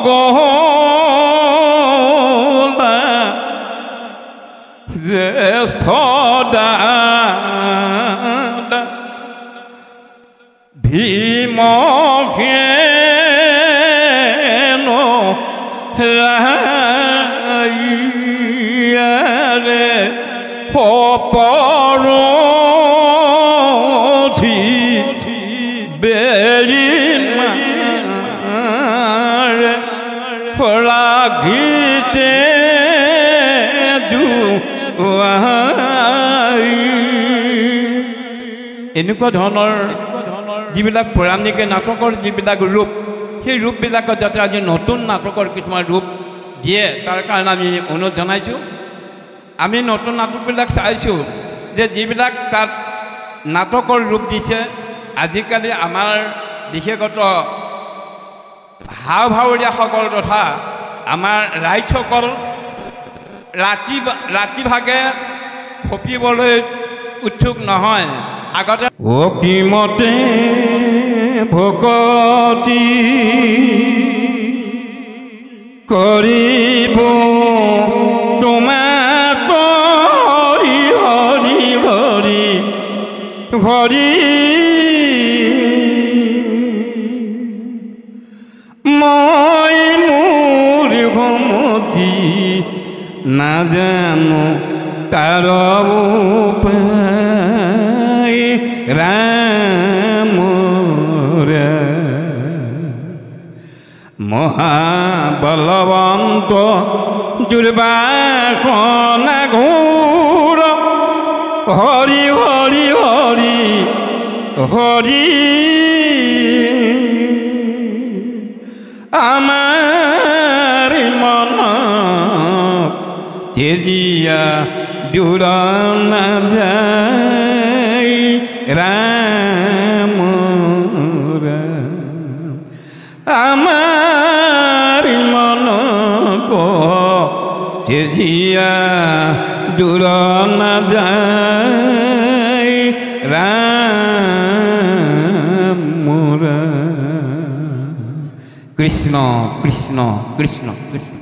গলা জ্যেষ্ঠ দাদা ভীমসেন ৰাইয়াৰে পৰঠি বেৰি মাৰে লাগীতে এনেকুৱা ধৰণৰ যিবিলাক পৌৰাণিকে নাটকৰ যিবিলাক ৰূপ সেই ৰূপবিলাকত যাতে আজি নতুন নাটকৰ কিছুমান ৰূপ দিয়ে তাৰ কাৰণে আমি অনুৰোধ জনাইছোঁ। আমি নতুন নাটকবিলাক চাইছোঁ যে যিবিলাক তাত নাটকৰ ৰূপ দিছে আজিকালি আমাৰ বিশেষত ভাওৰীয়াসকল তথা আমাৰ ৰাইজসকল ৰাতিভাগে খপিবলৈ উৎসুক নহয়। আগতে অকিমতে ভকতি কৰিব তোমাৰ হৰি হৰি হৰি হৰি মই মোৰ সমতি নাজানো তাৰ উপায় ৰাম মহাবলৱন্ত দুৰ্বাসন ঘোৰ হৰি হৰি হৰি হৰি আমাৰ মন তেজিয়া দূৰ নাযায় ৰাম আমাৰ মন তেজিয়া দূৰ নাযায় ৰাম কৃষ্ণ কৃষ্ণ কৃষ্ণ কৃষ্ণ।